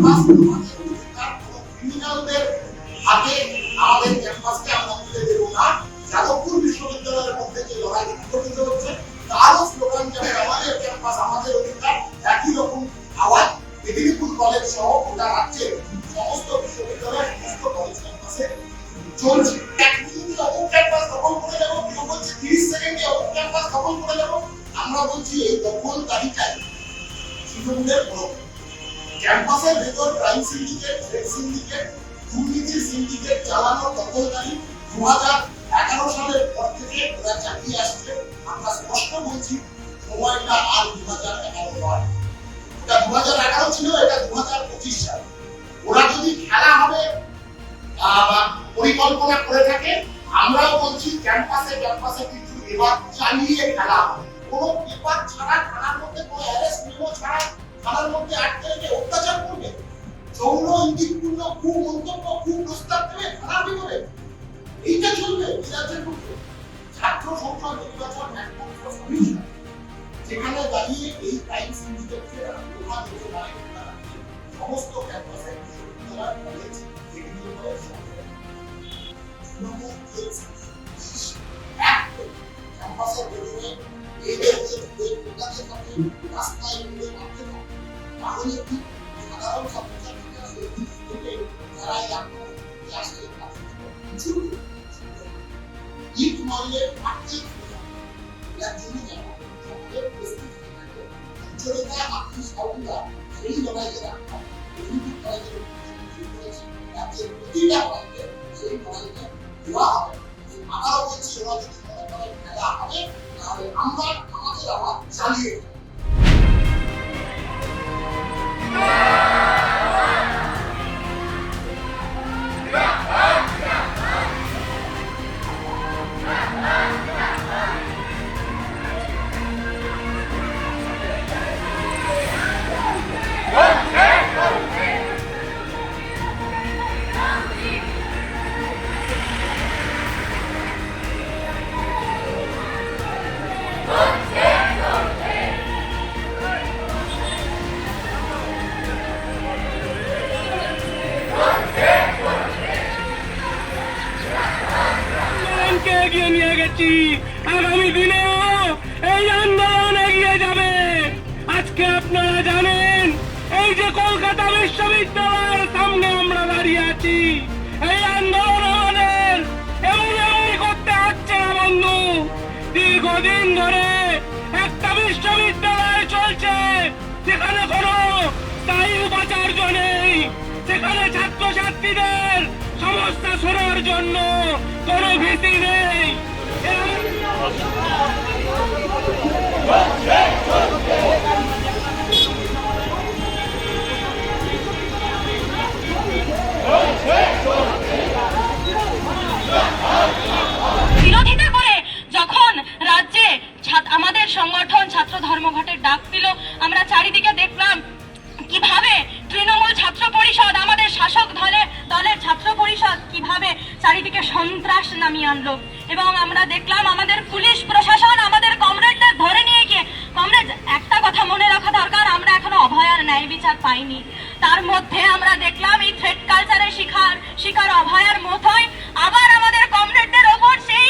Campus আমাদের অধিকার, কোনো ক্রিমিনালদের হাতে আমাদের ক্যাম্পাসকে আমরা তুলে দেব না। যাদবপুর বিশ্ববিদ্যালয়ের মধ্যে যে লড়াই সংগঠিত হচ্ছে তারও স্লোগান যাবে আমাদের ক্যাম্পাস আমাদের অধিকার। একই রকম আওয়াজ মেদিনীপুর কলেজ সহ গোটা রাজ্যের সমস্ত বিশ্ববিদ্যালয় সমস্ত কলেজ ক্যাম্পাসে চলছে। এক মিনিটে অমুক ক্যাম্পাস দখল করে যাবো, কেউ বলছে 30 সেকেন্ডে অমুক ক্যাম্পাস দখল করে যাবো। আমরা বলছি এই দখল তালিকায় তৃণমূলের বড় ক্যাম্পাসের ভেতর ক্রাইম সিন্ডিকেট, থ্রেড সিন্ডিকেট, দুর্নীতির সিন্ডিকেট চালানোর দখলদারি 2011 সালের পর থেকে ওরা চালিয়ে আসছে। আমরা স্পষ্ট বলছি সময়টা আর 2011 নয়, এটা 2011 ছিল, এটা 2025 সাল। ওরা যদি খেলা হবে পরিকল্পনা করে থাকে, আমরাও বলছি ক্যাম্পাসে ক্যাম্পাসে কিন্তু এবার চালিয়ে খেলা হবে। কোনো পেপার ছাড়া থানার মধ্যে কোনো অ্যারেস্ট মেমো ছাড়া থানার মধ্যে আটকে রেখে অত্যাচার করবে, যৌন ইঙ্গিতপূর্ণ খুব মন্তব্য খুব প্রস্তাব দেবে থানার ভিতরে, এইটা চলবে রাজ্যের পক্ষে। ছাত্র সংসদ নির্বাচন একমাত্র সলিউশন, যেখানে দাঁড়িয়ে এই ক্রাইম সিন্ডিকেটকে প্রধান হতে পারে সমস্ত ক্যাম্পাসে বিশ্ববিদ্যালয় কলেজ মেডিকেল কলেজ ক্যাম্পাসের ভেতরে এই নেতাদের সাথে রাস্তায় মিলে মারতে থাকে, তাহলে কি সাধারণ ছাত্রছাত্রীরা সেই দিক থেকে যারা এই আন্দোলনে আসছে তাদের কিছু ইট মারলে মারতে এর জন্য যারা সকলের প্রস্তুত থাকে উচ্চতা আপনি সবগুলা সেই লড়াইয়ে রাখা মেদিনীপুর কলেজের রাজ্যের প্রতিটা কলেজে সেই লড়াইটা দেওয়া হবে। আবারও বলছি ওরা যদি মনে করে খেলা হবে তাহলে আমরা আমাদের আবার চালিয়ে এগিয়ে নিয়ে গেছি, আগামী দিনেও এই আন্দোলন এগিয়ে যাবে। আজকে আপনারা জানেন এই যে কলকাতা বিশ্ববিদ্যালয়ের সামনে আমরা দাঁড়িয়ে আছি, এই আন্দোলন আমাদের এমনি করতে হচ্ছে না বন্ধু। দীর্ঘদিন ধরে একটা বিশ্ববিদ্যালয় চলছে যেখানে কোনো স্থায়ী উপাচার্য নেই, সেখানে ছাত্রছাত্রীদের সমস্যা শোনার জন্য কোনো ভীতি নেই। বিরোধিতা করে যখন রাজ্যে আমাদের সংগঠন ছাত্র ধর্মঘটের ডাক দিল, আমরা চারিদিকে দেখলাম কিভাবে তৃণমূল ছাত্র পরিষদ, আমাদের শাসক দলের ছাত্র পরিষদ কিভাবে চারিদিকে সন্ত্রাস নামিয়ে আনলো। এবং আমরা দেখলাম আমাদের পুলিশ প্রশাসন আমাদের কমরেডদের ধরে নিয়ে গিয়ে, কমরেড একটা কথা মনে রাখা দরকার, আমরা এখনো অভয়ার ন্যায় বিচার পাইনি। তার মধ্যে আমরা দেখলাম এই থ্রেড কালচারের শিকার অভয়ার মতোই আবার আমাদের কমরেডদের ওপর সেই